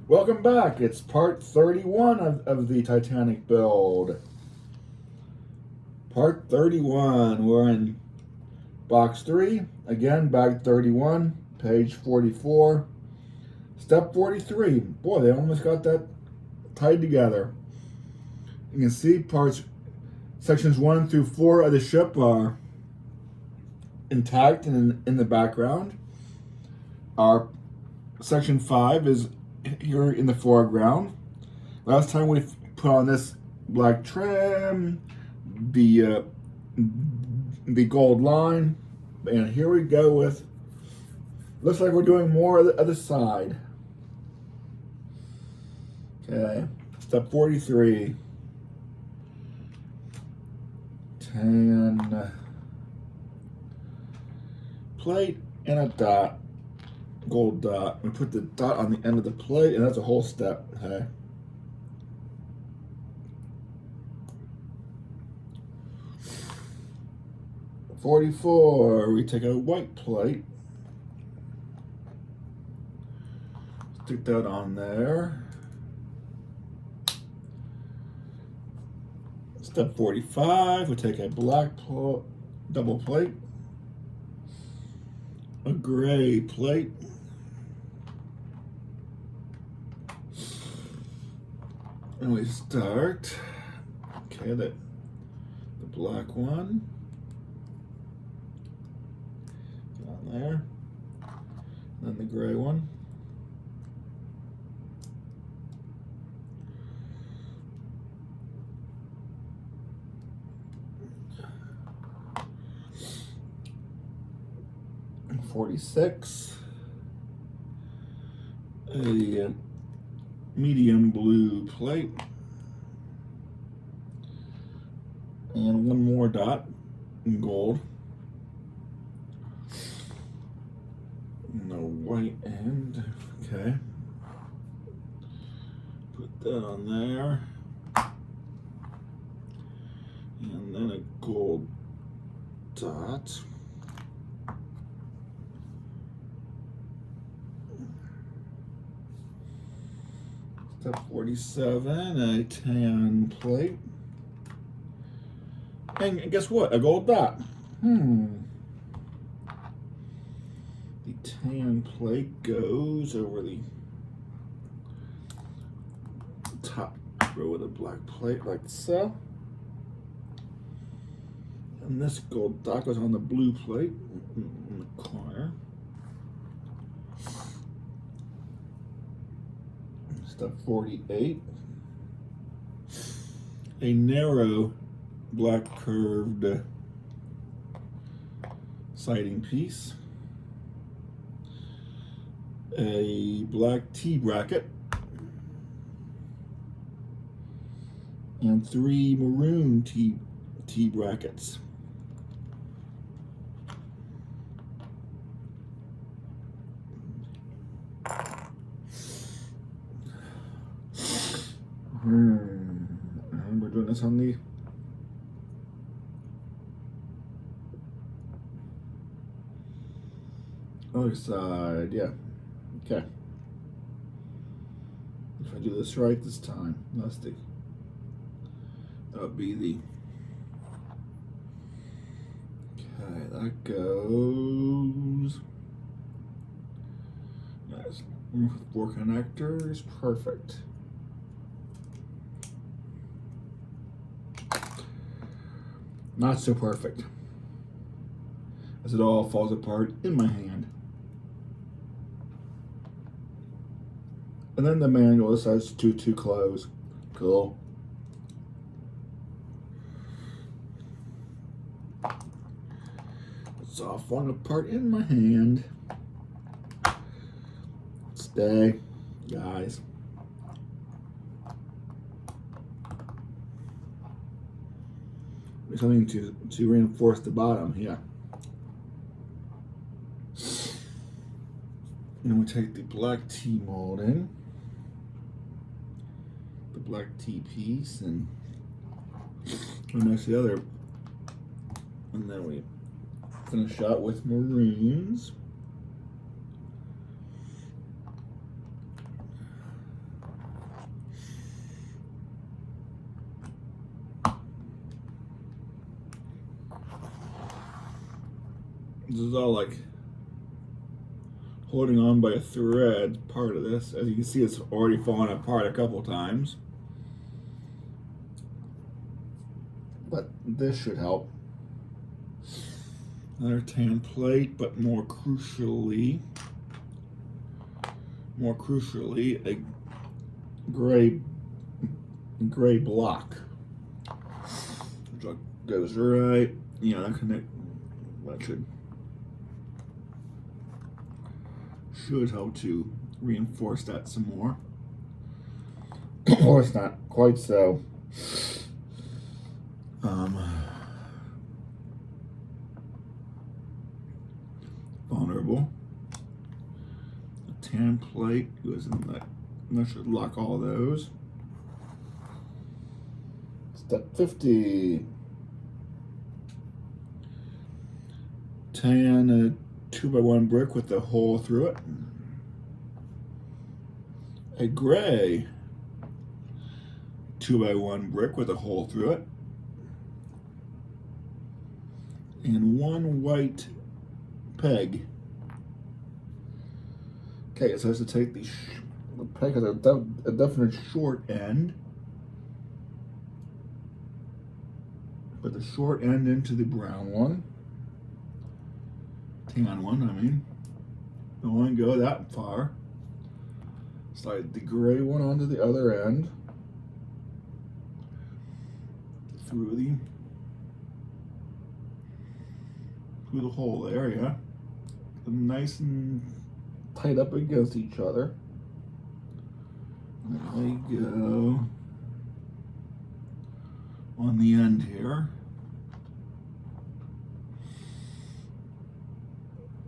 Welcome back. It's part 31 of the Titanic build. Part 31. We're in box 3. Again, bag 31, page 44, step 43. Boy, they almost got that tied together. You can see sections 1 through 4 of the ship are intact and in the background. Our section 5 is here in the foreground. Last time we put on this black trim, the gold line, and here we go with, looks like we're doing more of the other side. Okay, step 43. 10 plate and a dot. Gold dot. We put the dot on the end of the plate, and that's a whole step. Okay. $44. We take a white plate, stick that on there. Step 45. We take a black double plate, a gray plate, and we start, okay, the black one, get on there, then the gray one, and 46, a medium blue plate, and one more dot in gold, no white end. Okay, put that on there, and then a gold dot. Step 47, a tan plate. And guess what? A gold dot. The tan plate goes over the top row of the black plate like so. And this gold dot goes on the blue plate in the corner. Step 48, a narrow black curved siding piece, a black T-bracket, and 3 maroon T-brackets. And we're doing this on the other side, yeah. Okay. If I do this right this time, that would be the, okay, that goes, nice, 4 connectors, perfect. Not so perfect, as it all falls apart in my hand. And then the manual says to close. Cool. It's all falling apart in my hand. Stay, guys. There's something to reinforce the bottom here. And we take the black T molding, the black T piece, and next to the other, and then we finish out with maroons. This is all like holding on by a thread, part of this. As you can see, it's already fallen apart a couple times. But this should help. Another tan plate, but more crucially, a gray block. Which goes right, you know, that should help to reinforce that some more. Or it's not quite so vulnerable. The tan plate goes in that. That should lock all those. Step 50. Tan 2x1 brick with a hole through it. A gray 2x1 brick with a hole through it. And one white peg. Okay, so I have to take the peg has a definite short end. Put the short end into the brown one. Tan one, I mean. Don't want to go that far. Slide the gray one onto the other end. Through the hole there, yeah. Nice and tight up against each other. There we go. On the end here.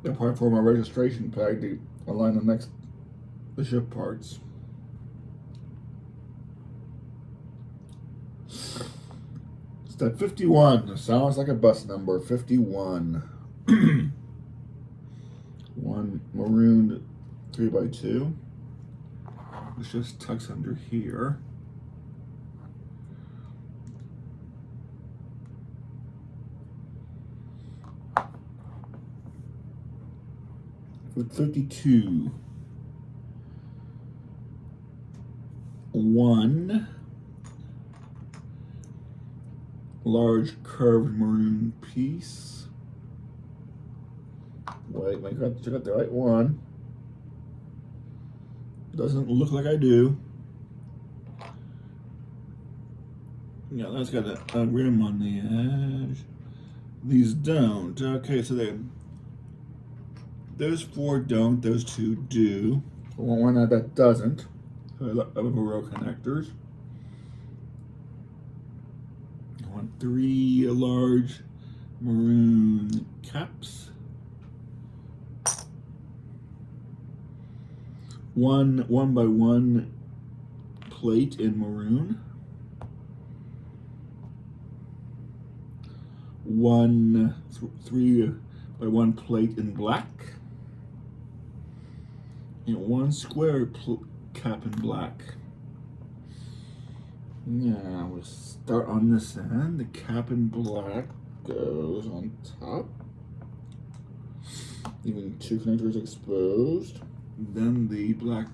Apart from my registration tag to align the ship parts. Step 51. It sounds like a bus number. 51. One maroon 3x2. Which just tucks under here. With 52. One large curved maroon piece. Wait, I got to check out the right one. Doesn't look like I do. Yeah, that's got a rim on the edge. These don't. Okay, so those four don't, those two do. One that doesn't. So I have a row of connectors. I want 3 large maroon caps. One 1x1 plate in maroon. 3x1 plate in black. And one square cap in black. Now we'll start on this end. The cap in black goes on top, leaving 2 connectors exposed. Then the black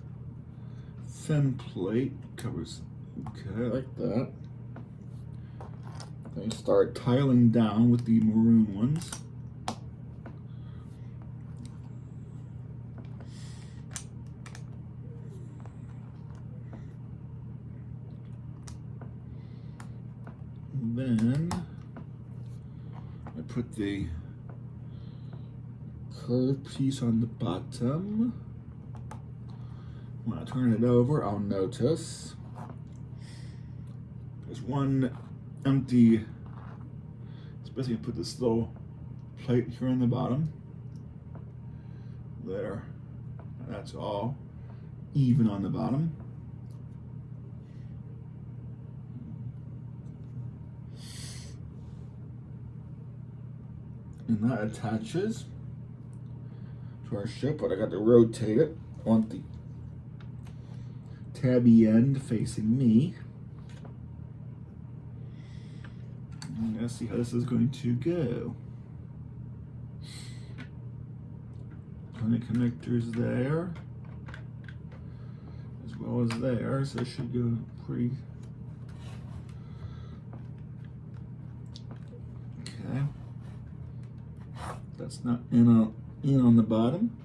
thin plate covers, okay, like that. Then start tiling down with the maroon ones. Then I put the curved piece on the bottom. When I turn it over, I'll notice there's one empty space. I put this little plate here on the bottom. There. That's all even on the bottom. And that attaches to our ship, but I got to rotate it. I want the tabby end facing me. I'm gonna see how this is going to go. plenty of connectors there, as well as there, so it should go pretty. Okay. That's not in on the bottom,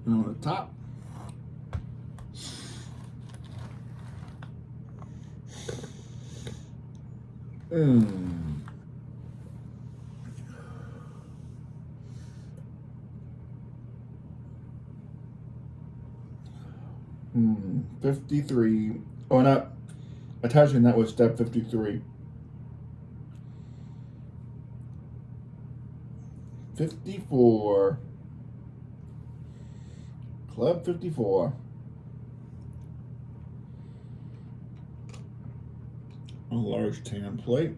and on the top. Mm. 53. Oh, not attaching that was step 53. 54. Club 54. A large tan plate.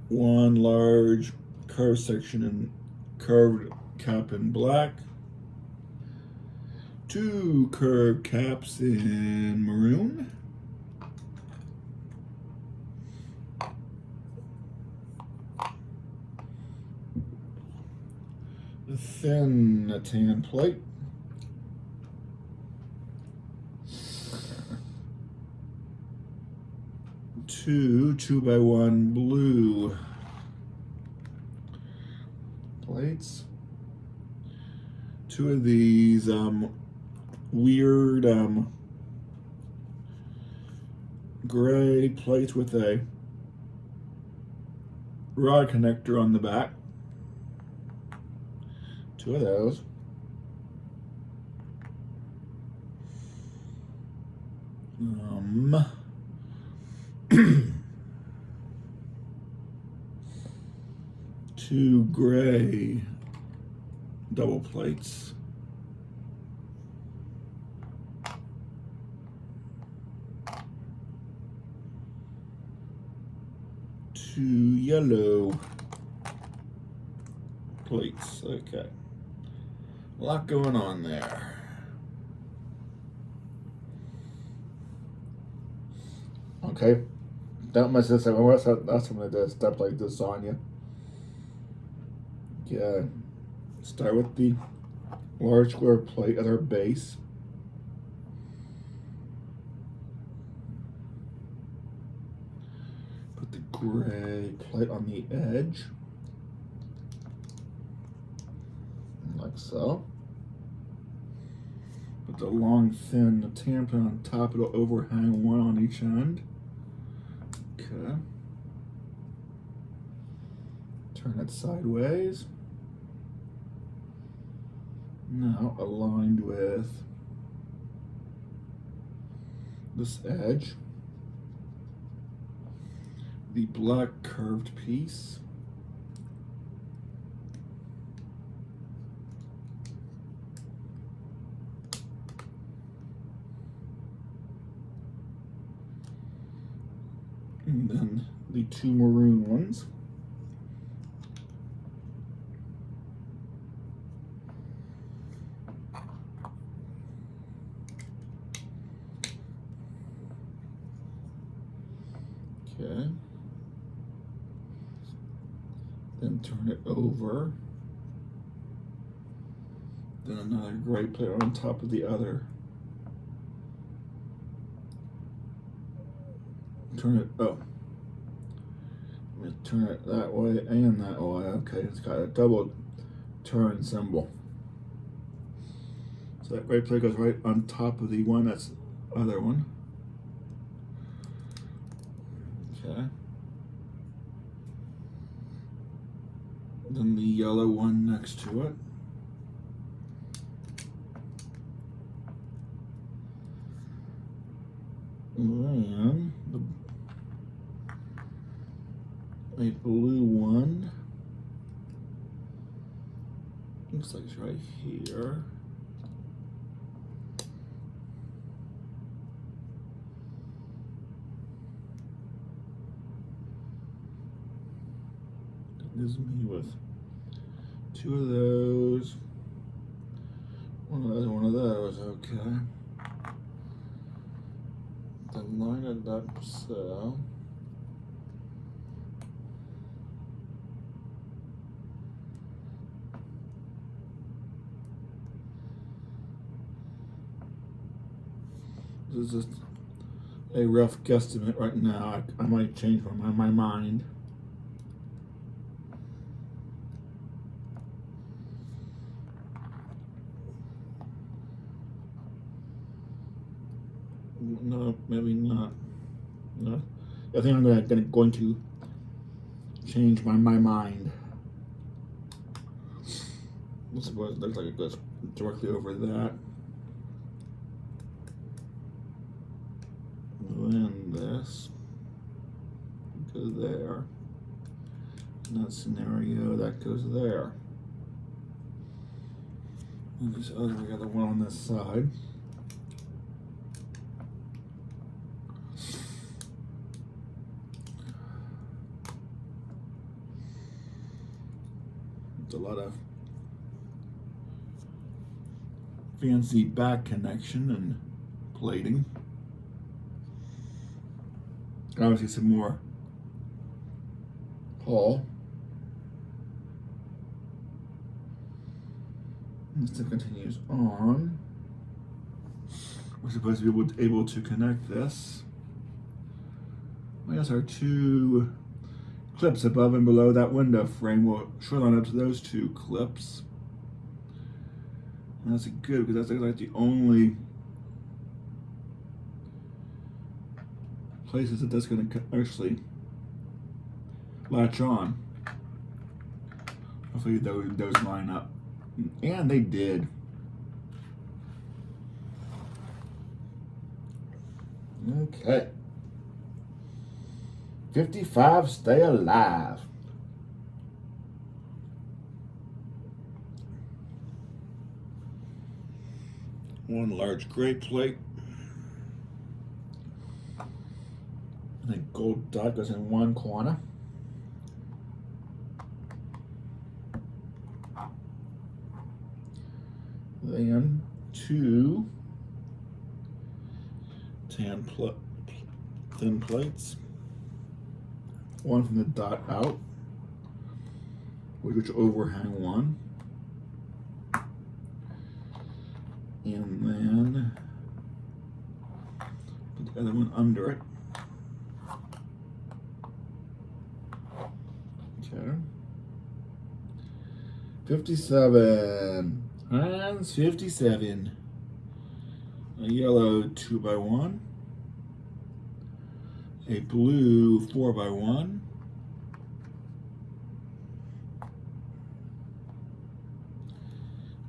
One large curved section and curved cap in black. Two curved caps in maroon. A thin tan plate. Two 2x1 blue plates. Two of these weird gray plates with a rod connector on the back. Two of those. Two gray double plates. Two yellow plates. Okay. A lot going on there. Okay. Don't mess this up. That's what I did. Stuff like this on you. Yeah. Start with the large square plate at our base. Put the gray plate on the edge. Like so. Put the long, thin tampon on top. It'll overhang one on each end. Okay. Turn it sideways. Now aligned with this edge. The black curved piece. And then the two maroon ones. Okay. Then turn it over. Then another gray plate on top of the other. Turn it, oh. Let me turn it that way and that way. Okay, it's got a double turn symbol. So that gray plate goes right on top of the one that's the other one. Okay. Then the yellow one next to it. And a blue one. Looks like it's right here. That gives me with two of those. One of those, okay. Then line it up so. This is just a rough guesstimate right now. I might change my mind. No, maybe not. No, I think I'm going to change my mind. I suppose it looks like it goes directly over that. Then this goes there. In that scenario, that goes there. And this other one on this side. It's a lot of fancy back connection and plating. Obviously some more hull. And still continues on. We're supposed to be able to connect this. I guess our two clips above and below that window frame will short line up to those two clips. And that's good because that's like the only places that that's going to actually latch on. Hopefully those line up. And they did. Okay. 55, stay alive. One large gray plate. And a gold dot goes in one corner. Then two thin plates. One from the dot out, which will overhang one. And then put the other one under it. Okay. 57. Hands 57. A yellow 2x1. A blue 4x1.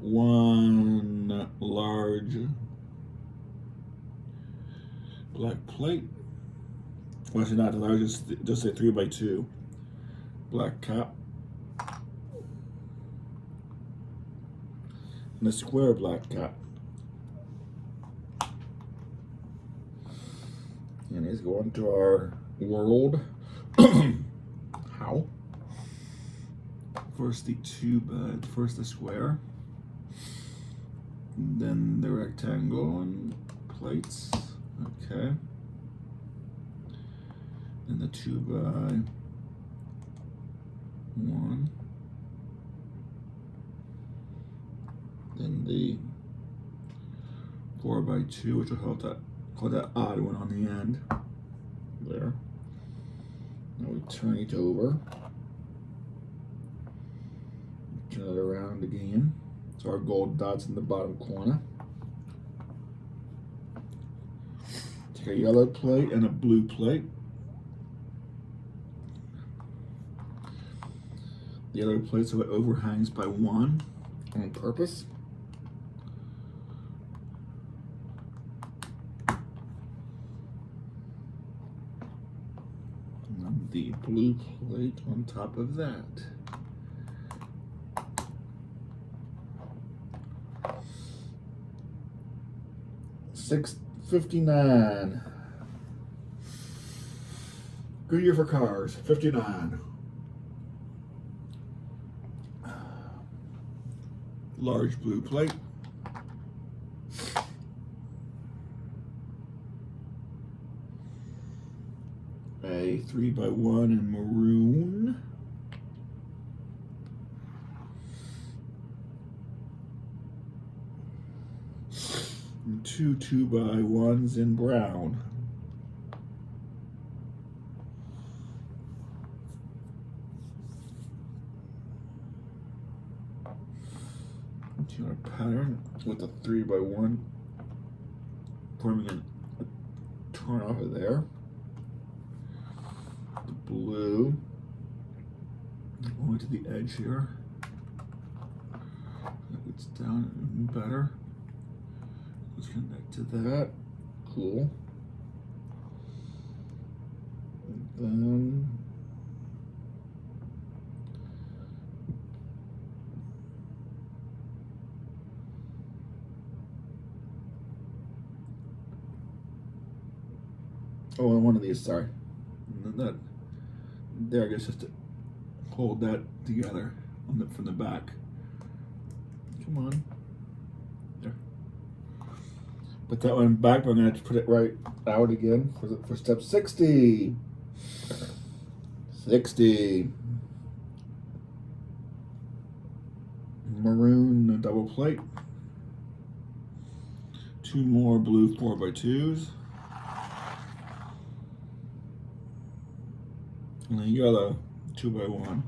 One large black plate. Well, actually not the largest, just a 3x2 black cap. And a square black cap. And he's going to our world. How? First the tube, first the square. And then the rectangle and plates. Okay. And the 2x1. Then the 4x2, which will hold that odd one on the end. There. Now we turn it over. Turn it around again. So our gold dots in the bottom corner. Take a yellow plate and a blue plate. The yellow plate so it overhangs by one on purpose. And the blue plate on top of that. $6.59. Good year for cars. 59. Large blue plate. A 3x1 in maroon. And two 2x1s in brown. A pattern with a 3x1 forming a turn off of there. The blue going to the edge here. That gets down even better. Let's connect to that. Cool. And then oh, and one of these, sorry. And then that there, I guess, just to hold that together on from the back. Come on. There. Put that one back, but I'm going to put it right out again for step 60. 60. Maroon double plate. Two more blue 4x2s. And the yellow 2x1.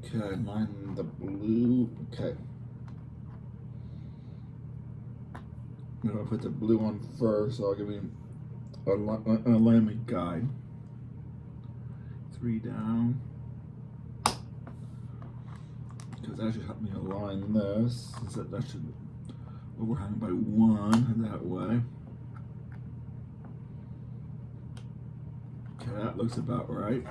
Okay, line the blue. Okay. I'm going to put the blue on first, so I'll give me an alignment guide. 3 down. Because that should help me align this. That should overhang by 1 that way. Okay, that looks about right.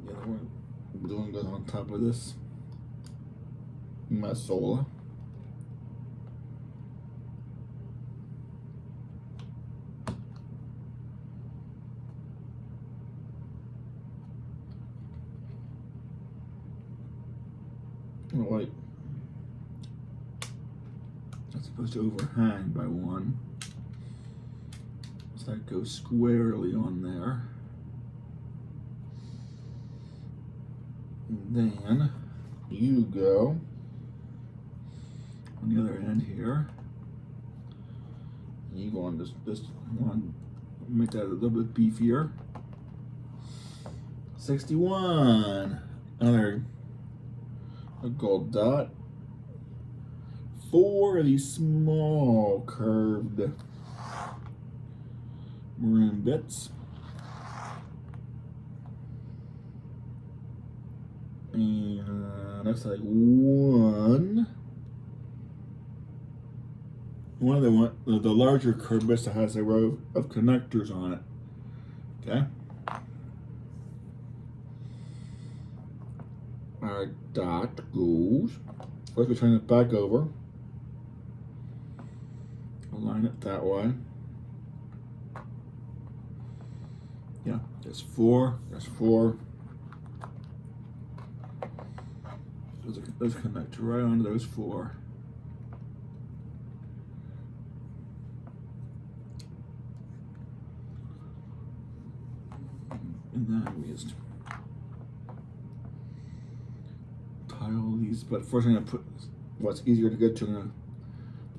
The other one, blue one goes on top of this Masola. Like that's supposed to overhang by 1. So that goes squarely on there. And then you go on the other end here. And you go on this one, make that a little bit beefier. 61. Another a gold dot. 4 of these small curved maroon bits. And that's like 1. One of the larger curved bits that has a row of connectors on it. Okay. Our dot goes. First we turn it back over. Align it that way. Yeah, there's 4. There's 4. Let's connect right onto those 4. And then we just tile these. But first I'm going to put what's easier to get to.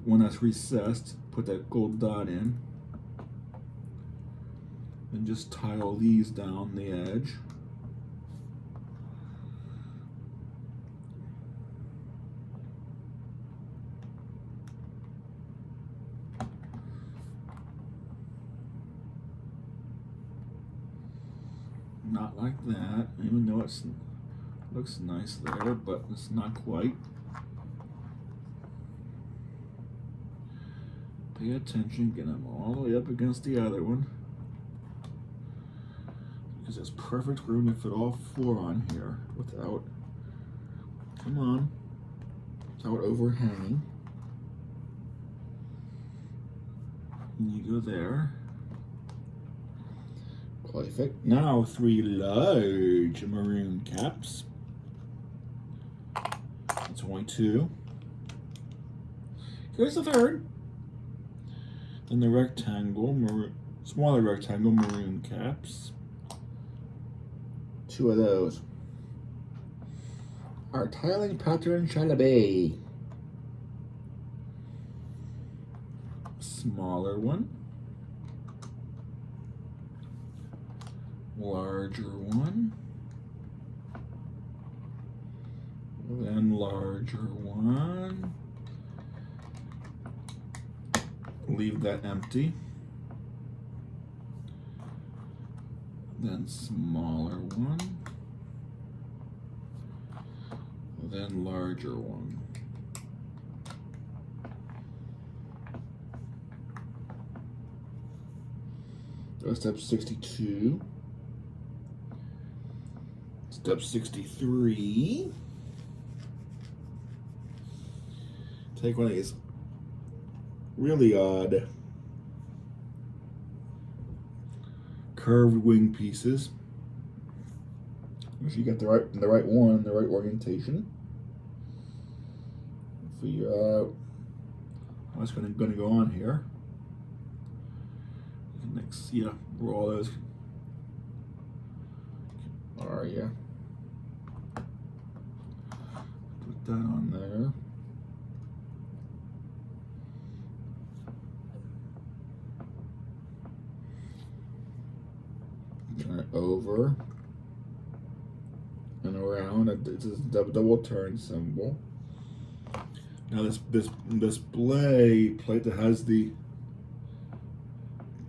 When that's recessed, put that gold dot in. And just tile these down the edge. Not like that, even though it looks nice there, but it's not quite. Pay attention, get them all the way up against the other one. Because there's perfect room to fit all 4 on here without, come on, without overhanging. And you go there. Perfect. Now 3 large maroon caps. That's only 2. Here's the 3rd. Then the rectangle, smaller rectangle maroon caps. 2 of those. Our tiling pattern shall be smaller one, larger one, then larger one. Leave that empty. Then smaller one. Then larger one. That's step 62. Step 63. Take one of these really odd curved wing pieces. Make sure you get the right one, the right orientation. Figure out what's going to go on here. Next, yeah, where all those are, yeah. Put that on there. Turn it over and around. It's a double turn symbol. Now this display plate that has the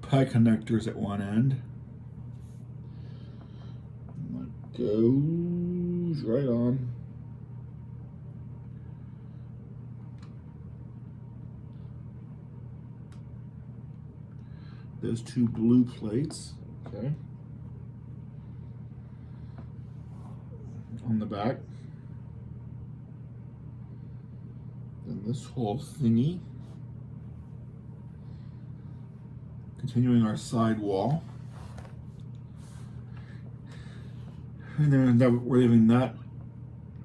pie connectors at one end. That goes right on. Those two blue plates, okay, on the back. Then this whole thingy. Continuing our side wall. And then we're leaving that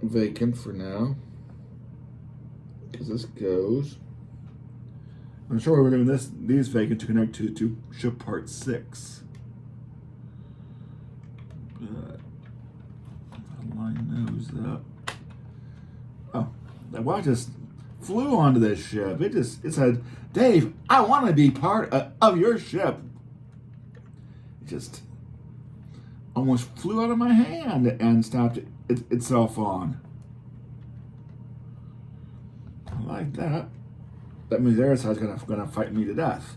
vacant for now, because this goes. I'm sure we're leaving these vacant to connect to ship part 6. But line those up. Oh, that watch just flew onto this ship. It said, "Dave, I want to be part of your ship." It just almost flew out of my hand and stopped itself on. I like that. That means their side's gonna fight me to death.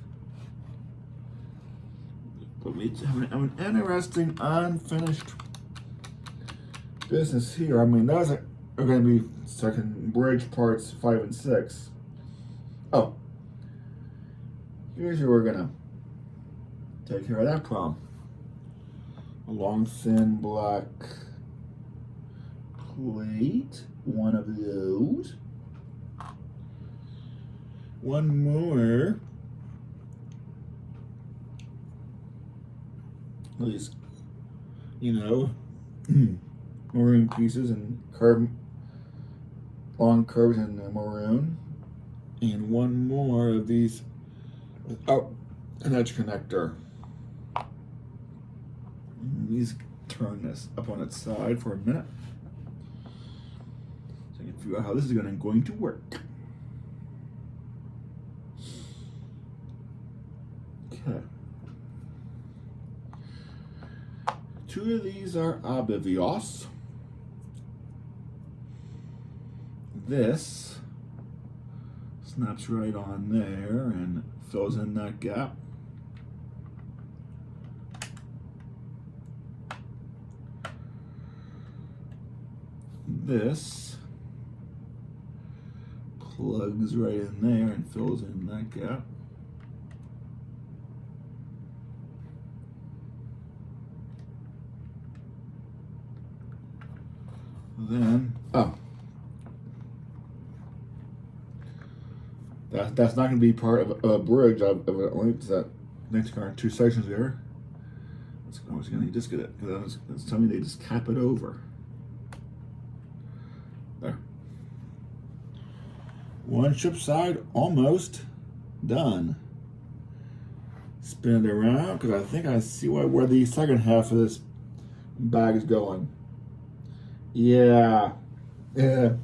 But we have an interesting unfinished business here. I mean, those are going to be second bridge parts 5 and 6. Oh, here's where we're gonna take care of that problem. A long, thin black plate. One of those. One more. At least, maroon pieces and long curves in maroon. And one more of these without an edge connector. Please turn this up on its side for a minute so I can figure out how this is going to work. Okay. 2 of these are obvious. This snaps right on there and fills in that gap. This plugs right in there and fills in that gap. Then, that's not going to be part of a bridge. I've linked that next car 2 sections there. I was going to just get it because it's telling me they just cap it over. There. One ship side almost done. Spin it around because I think I see where the second half of this bag is going. Yeah, Yeah.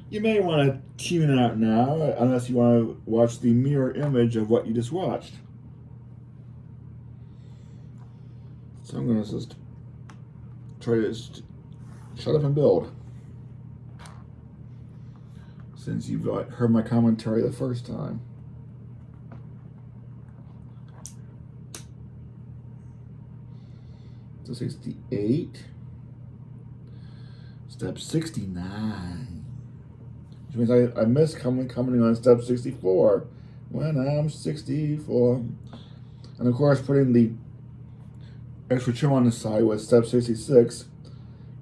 You may want to tune out now, unless you want to watch the mirror image of what you just watched. So I'm going to just try to shut up and build. Since you've heard my commentary the first time. So 68. Step 69. Which means I missed commenting on step 64. When I'm 64. And of course, putting the extra trim on the side with step 66.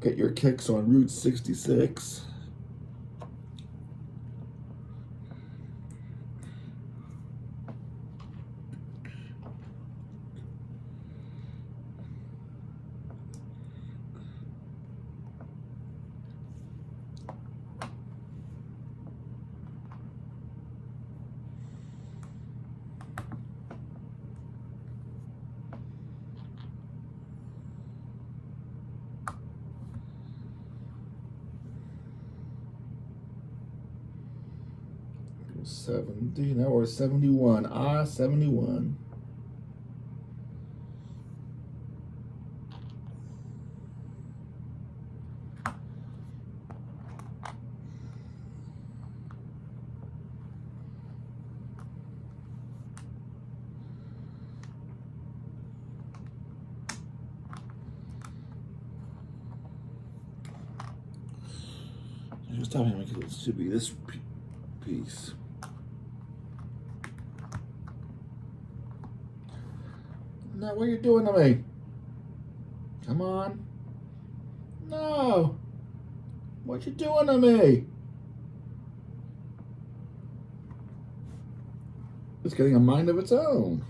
Get your kicks on Route 66. $70. Now we're 71. 71. Just tell me it should be this piece. Now, what are you doing to me? Come on. No. What you doing to me? It's getting a mind of its own.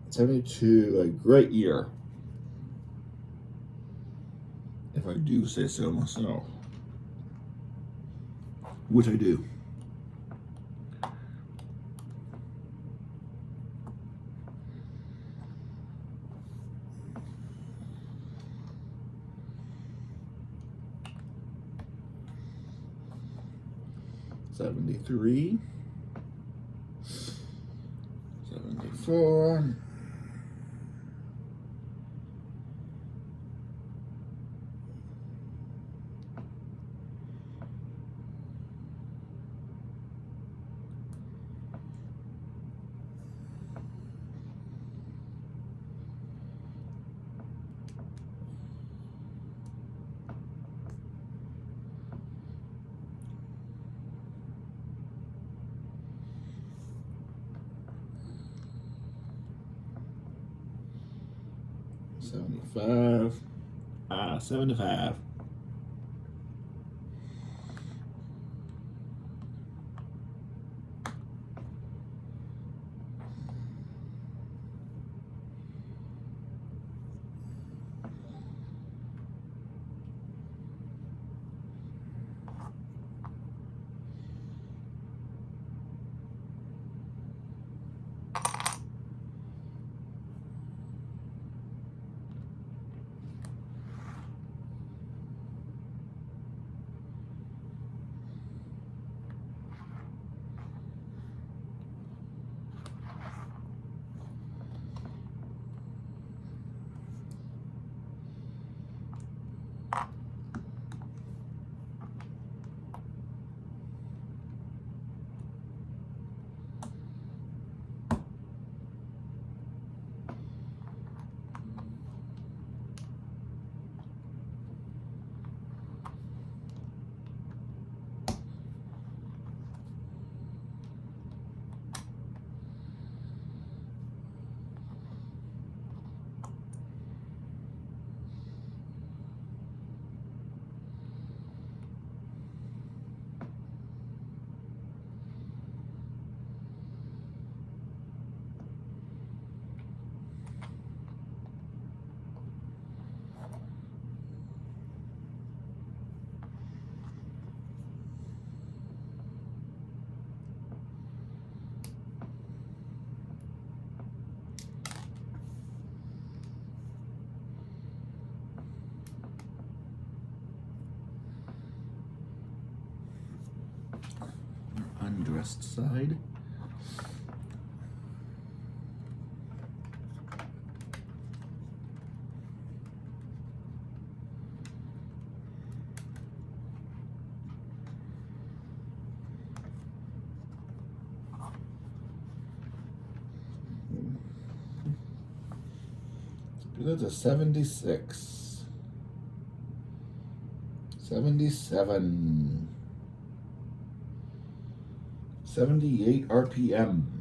'72, a great year, if I do say so myself, which I do. '73, '74. '75. 75. rest side. That's a 76. 77. 78 RPM.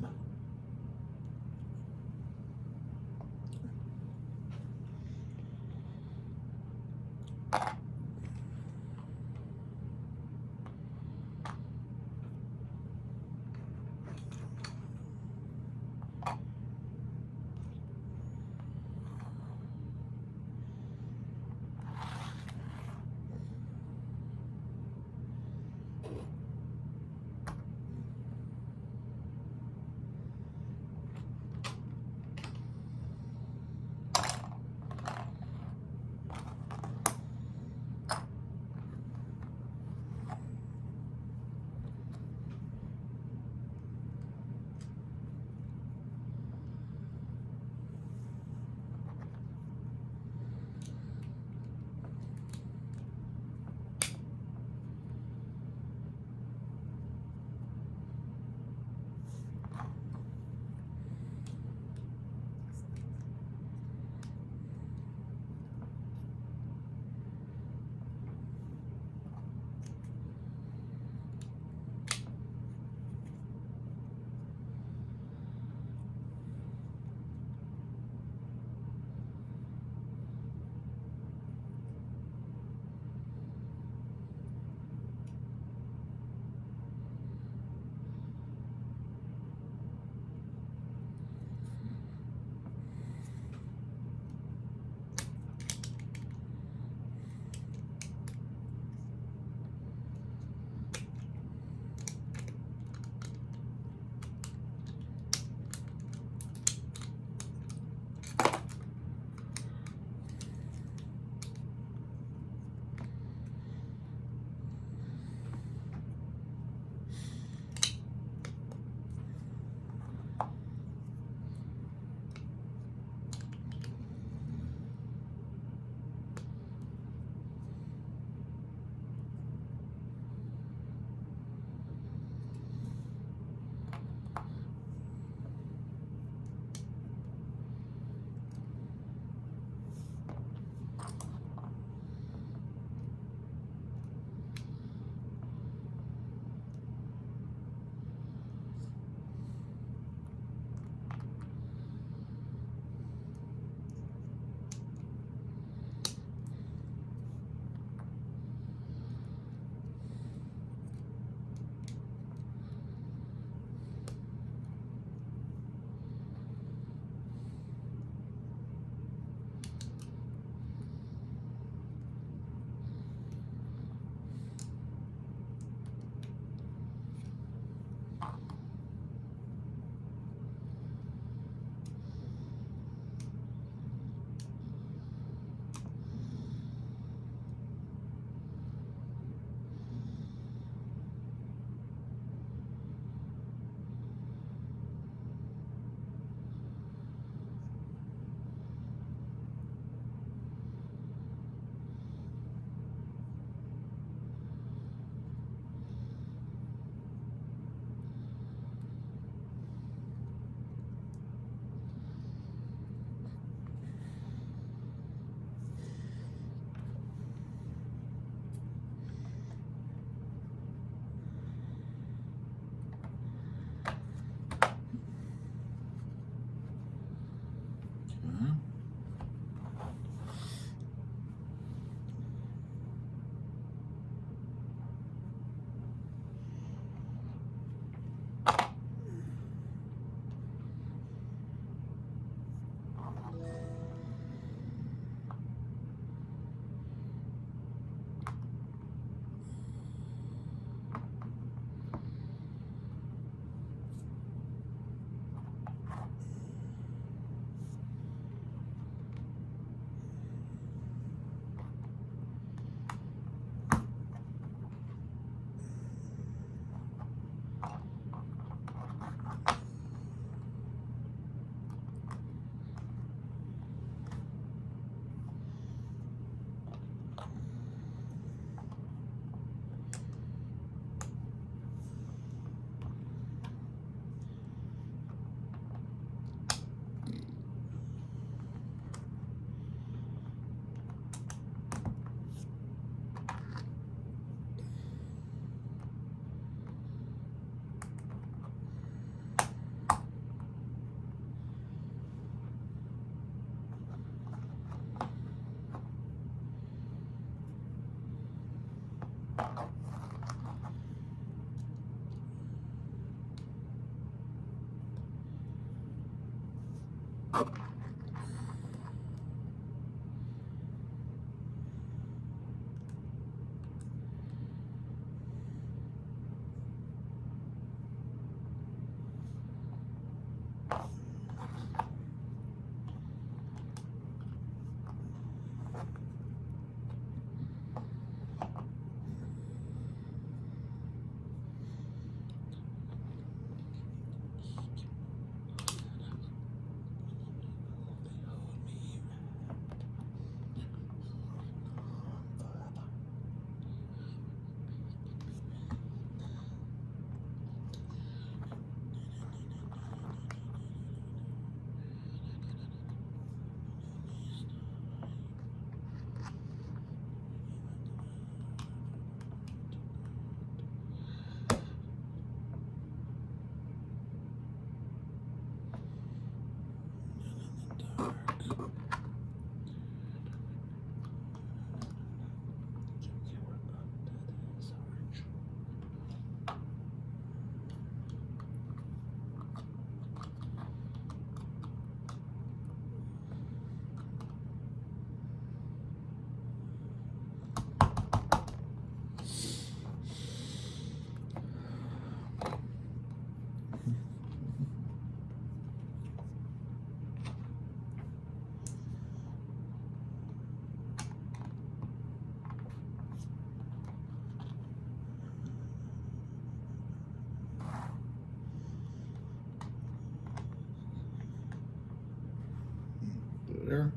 There.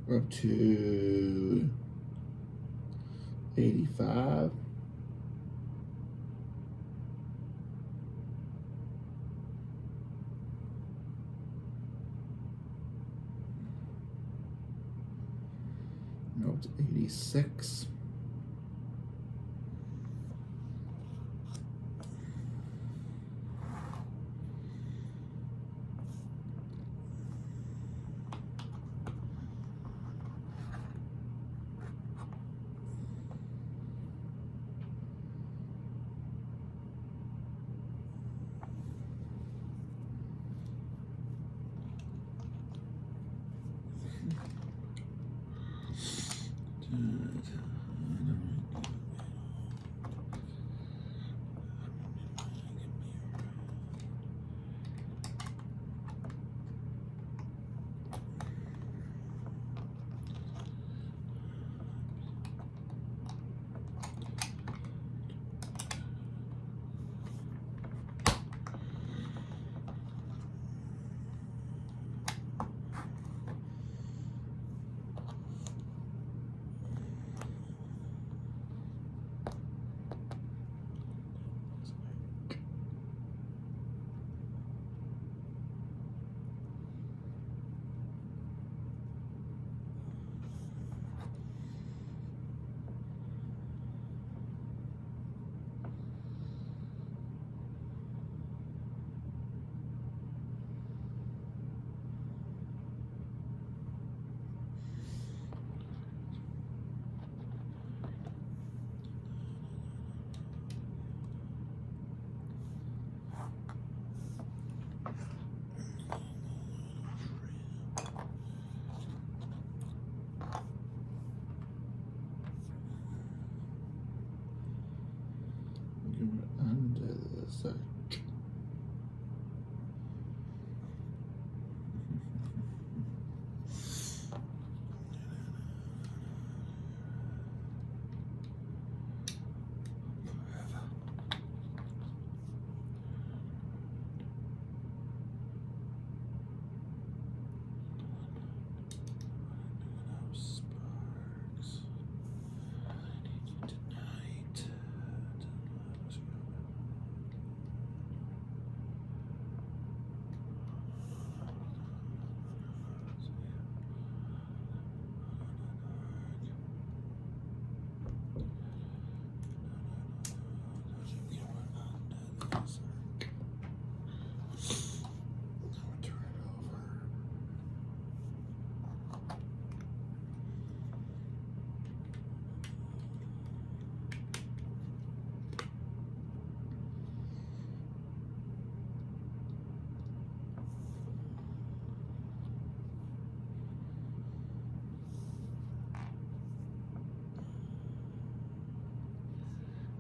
We're up to 85. No, it's 86.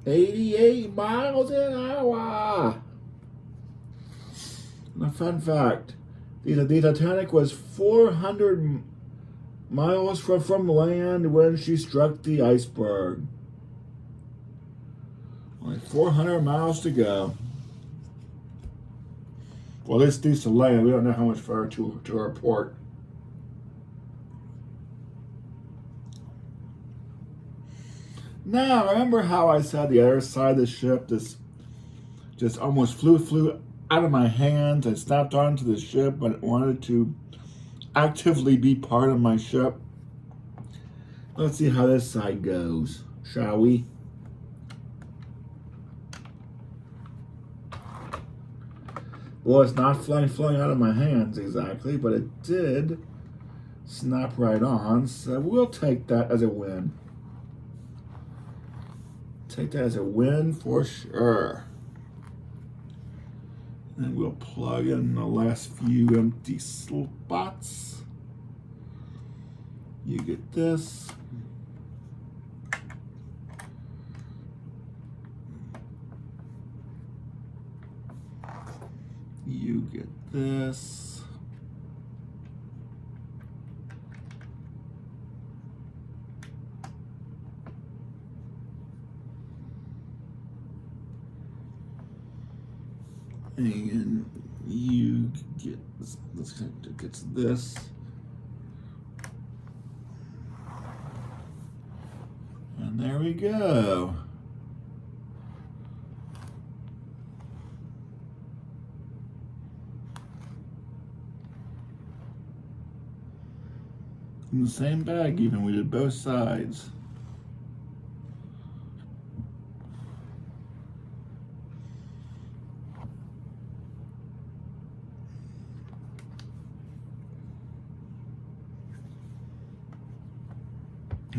88 miles an hour. And a fun fact, the Titanic was 400 miles from land when she struck the iceberg. Only 400 miles to go. Well, this needs to land. We don't know how much further to our port. Now, remember how I said the other side of the ship just almost flew out of my hands and snapped onto the ship, but it wanted to actively be part of my ship? Let's see how this side goes, shall we? Well, it's not flying out of my hands exactly, but it did snap right on, so we'll take that as a win. Take that as a win for sure. And we'll plug in the last few empty spots. You get this. You get this. And you get gets this. And there we go. In the same bag, even we did both sides.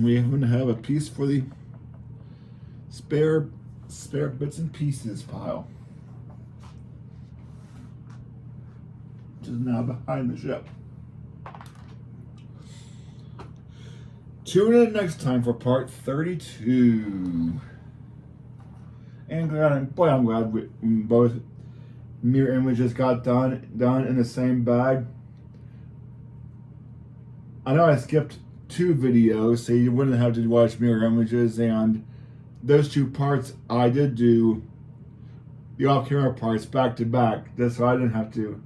We happen to have a piece for the spare bits and pieces pile, which is now behind the ship. Tune in next time for part 32. And I'm glad both mirror images got done in the same bag. I know I skipped 2 videos, so you wouldn't have to watch mirror images, and those 2 parts I did do the off-camera parts back to back, just so I didn't have to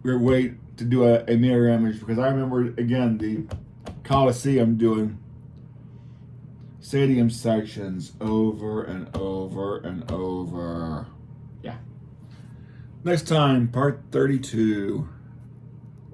wait to do a mirror image, because I remember again the Coliseum doing stadium sections over and over and over. Yeah. Next time, part 32.